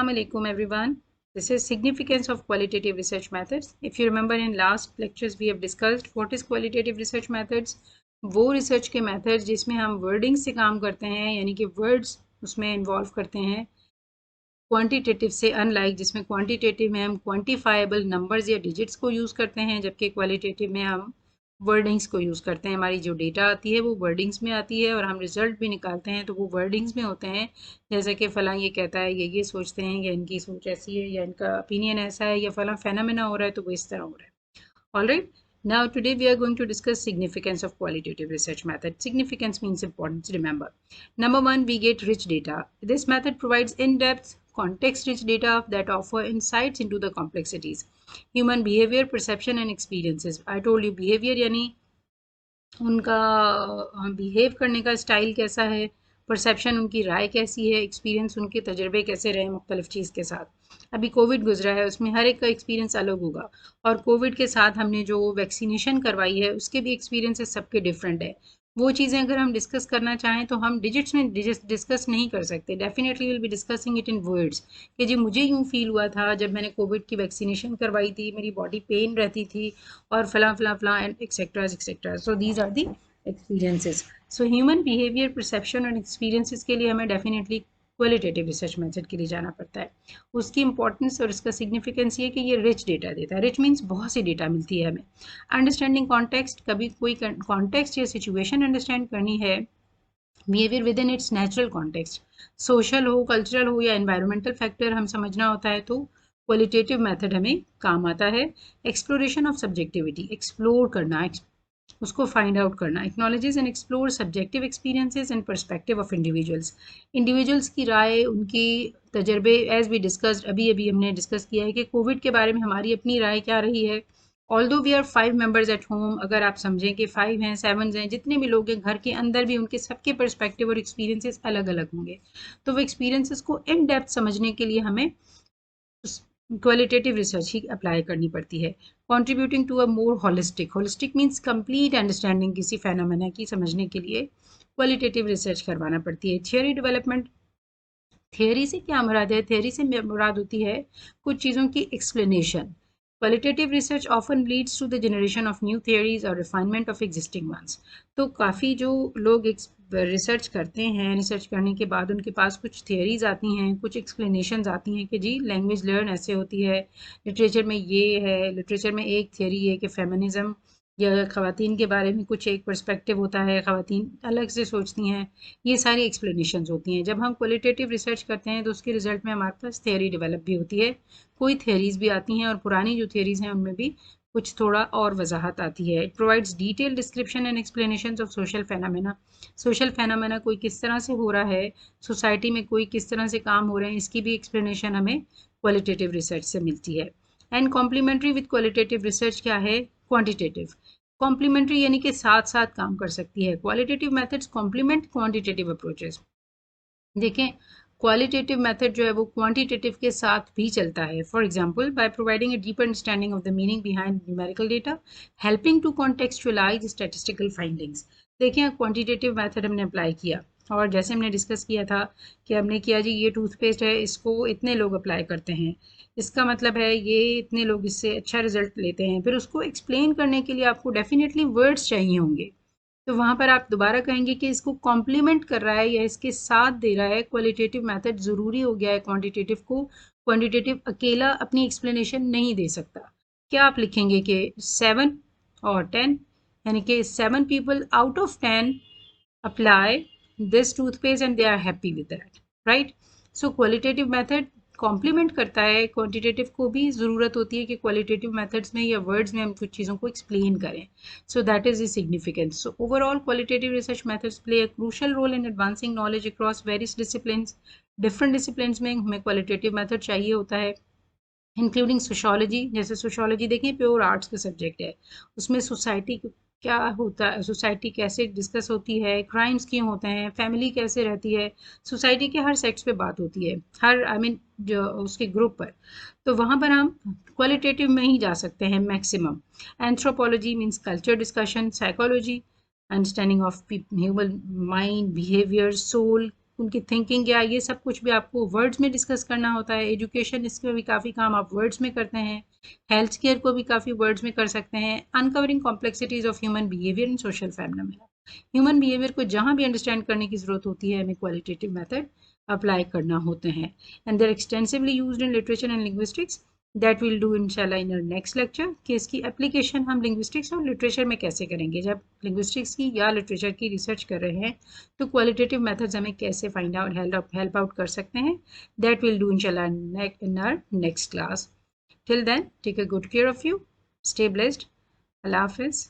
Assalamu alaikum everyone. This is significance of qualitative research methods. If you remember in last lectures we have discussed what is qualitative research methods. वो research के methods जिसमें हम wording से काम करते हैं यानी कि words उसमें involve करते हैं क्वांटिटेटिव से अनलाइक जिसमें क्वांटिटेटिव में हम क्वांटिफाइबल नंबर्स या डिजिट्स को यूज़ करते हैं जबकि क्वालिटेटिव में हम वर्डिंग्स को यूज़ करते हैं। हमारी जो डेटा आती है वो वर्डिंग्स में आती है और हम रिजल्ट भी निकालते हैं तो वो वर्डिंग्स में होते हैं, जैसे कि फ़लाँ ये कहता है ये सोचते हैं या इनकी सोच ऐसी है या इनका ओपिनियन ऐसा है या फ़लाँ फेनोमेना हो रहा है तो वो इस तरह हो रहा है। Alright, now today we are going to discuss significance of qualitative research method. Significance means importance, remember. Number one, we get rich data. This method provides in-depth, context-rich data that offer insights into the complexities. Human behavior, perception and experiences. I told you behavior यानी उनका behave करने का style कैसा है, perception उनकी राय कैसी है, experience उनके तजर्बे कैसे रहे मुख्तलिफ चीज़ के साथ। अभी कोविड गुजरा है उसमें हर एक का एक्सपीरियंस अलग होगा और कोविड के साथ हमने जो वैक्सीनेशन करवाई है उसके भी एक्सपीरियंसेस सबके डिफरेंट है। वो चीज़ें अगर हम डिस्कस करना चाहें तो हम डिजिट्स में डिस्कस नहीं कर सकते। Definitely will be discussing it in words कि जी मुझे यूँ फील हुआ था जब मैंने कोविड की वैक्सीनेशन करवाई थी, मेरी बॉडी पेन रहती थी और फलां फलां फलां and etcetera. So these are the experiences. So human behaviour, perception और एक्सपीरियंसेस के लिए हमें डेफिनेटली क्वालिटेटिव रिसर्च मेथड के लिए जाना पड़ता है। उसकी इंपॉर्टेंस और इसका सिग्निफिकेंस ये कि ये रिच डेटा देता है। रिच मीन्स बहुत सी डेटा मिलती है हमें। अंडरस्टैंडिंग कॉन्टेक्स्ट, कभी कोई कॉन्टेक्स्ट या सिचुएशन अंडरस्टैंड करनी है, behaviour with in its natural context, social हो, कल्चरल हो या एनवायरमेंटल फैक्टर हम समझना होता है तो क्वालिटेटिव मेथड हमें काम आता है। एक्सप्लोरेशन ऑफ सब्जेक्टिविटी, एक्सप्लोर करना, उसको फाइंड आउट करना। Acknowledges and explore subjective experiences and perspective of individuals की राय, उनकी तजर्बे। एज वी डिस्कस्ड, अभी हमने डिस्कस किया है कि कोविड के बारे में हमारी अपनी राय क्या रही है। Although we are 5 members at home, अगर आप समझें कि 5 हैं, 7 हैं, जितने भी लोग हैं घर के अंदर भी उनके सबके पर्सपेक्टिव और एक्सपीरियंसेस अलग अलग होंगे। तो वो एक्सपीरियंसेस को इन डेप्थ समझने के लिए हमें क्वालिटेटिव रिसर्च ही अप्लाई करनी पड़ती है। Contributing to a more holistic means complete understanding किसी फेनोमेना की समझने के लिए क्वालिटेटिव रिसर्च करवाना पड़ती है। थियोरी डेवलपमेंट, थियोरी से क्या मुराद है? थियोरी से मुराद होती है कुछ चीज़ों की explanation. Qualitative research often leads to the generation of new theories और रिफाइनमेंट ऑफ एग्जिस्टिंग वंस। तो काफ़ी जो लोग रिसर्च करते हैं, रिसर्च करने के बाद उनके पास कुछ थियोरीज आती हैं, कुछ एक्सप्लेनेशंस आती हैं कि जी लैंग्वेज लर्न ऐसे होती है, लिटरेचर में ये है, लिटरेचर में एक थियोरी है कि फेमिनिज़म या ख़वातीन के बारे में कुछ एक पर्सपेक्टिव होता है, ख़वातीन अलग से सोचती हैं। ये सारी एक्सप्लेनेशंस होती हैं। जब हम क्वालिटेटिव रिसर्च करते हैं तो उसके रिजल्ट में हमारे पास थियोरी डेवलप भी होती है, कोई थियोरीज भी आती हैं और पुरानी जो थियोरीज हैं उनमें भी कुछ थोड़ा और वजाहत आती है। It provides detail description and explanation of social phenomena. Social phenomena कोई किस तरह से हो रहा है, सोसाइटी में कोई किस तरह से काम हो रहे हैं, इसकी भी एक्सप्लेनेशन हमें क्वालिटेटिव रिसर्च से मिलती है। And complementary with qualitative research क्या है? क्वान्टिटेटिव। कॉम्प्लीमेंट्री यानी कि साथ साथ काम कर सकती है। Qualitative methods complement quantitative approaches. देखें, क्वालिटेटिव मेथड जो है वो क्वांटिटेटिव के साथ भी चलता है। For example, by providing a deeper understanding of the meaning behind numerical data, helping to contextualise statistical findings. देखिए, क्वांटिटेटिव मेथड हमने अप्लाई किया और जैसे हमने डिस्कस किया था कि हमने किया जी ये टूथपेस्ट है, इसको इतने लोग अप्लाई करते हैं, इसका मतलब है ये इतने लोग इससे अच्छा रिजल्ट लेते हैं। फिर उसको एक्सप्लेन करने के लिए आपको डेफिनेटली वर्ड्स चाहिए होंगे, तो वहाँ पर आप दोबारा कहेंगे कि इसको कॉम्प्लीमेंट कर रहा है या इसके साथ दे रहा है। क्वालिटेटिव मेथड ज़रूरी हो गया है क्वांटिटेटिव को। क्वांटिटेटिव अकेला अपनी एक्सप्लेनेशन नहीं दे सकता। क्या आप लिखेंगे कि 7 और 10, यानी कि 7 people out of 10 apply this toothpaste and they are happy with that, right? So qualitative method complement करता है क्वांटिटेटिव को। भी ज़रूरत होती है कि क्वालिटेटिव मेथड्स में या वर्ड्स में हम कुछ चीज़ों को एक्सप्लेन करें। So that is the significance. So overall, qualitative research methods play a crucial role in advancing knowledge across various disciplines. Different disciplines में हमें qualitative method चाहिए होता है, इंक्लूडिंग सोशोलॉजी। जैसे सोशोलॉजी देखें, प्योर आर्ट्स का सब्जेक्ट है, उसमें सोसाइटी क्या होता है, सोसाइटी कैसे डिस्कस होती है, क्राइम्स क्यों होते हैं, फैमिली कैसे रहती है, सोसाइटी के हर सेक्स पे बात होती है, हर जो उसके ग्रुप पर। तो वहाँ पर हम क्वालिटेटिव में ही जा सकते हैं maximum. Anthropology means culture discussion, psychology understanding of human mind, behaviour, soul, उनकी थिंकिंग क्या है, ये सब कुछ भी आपको वर्ड्स में डिस्कस करना होता है। एजुकेशन, इसमें भी काफ़ी काम आप वर्ड्स में करते हैं। हेल्थ केयर को भी काफ़ी वर्ड्स में कर सकते हैं। Uncovering complexities of human behaviour in social phenomena, human behaviour को जहाँ भी अंडरस्टैंड करने की ज़रूरत होती है, हमें क्वालिटेटिव मेथड अप्लाई करना होते हैं। And there extensively used in literature and linguistics, that will do इंशाल्लाह इन आवर नेक्स्ट लेक्चर, कि इसकी एप्लीकेशन हम लिंग्विस्टिक्स और लिटरेचर में कैसे करेंगे। जब लिंग्विस्टिक्स की या लिटरेचर की रिसर्च कर रहे हैं तो क्वालिटेटिव मेथड्स हमें कैसे फाइंड आउट हेल्प आउट कर सकते हैं, दैट विल डू इंशाल्लाह in our next class. Till then, take a good care of you, stay blessed, अल्लाह हाफिज़।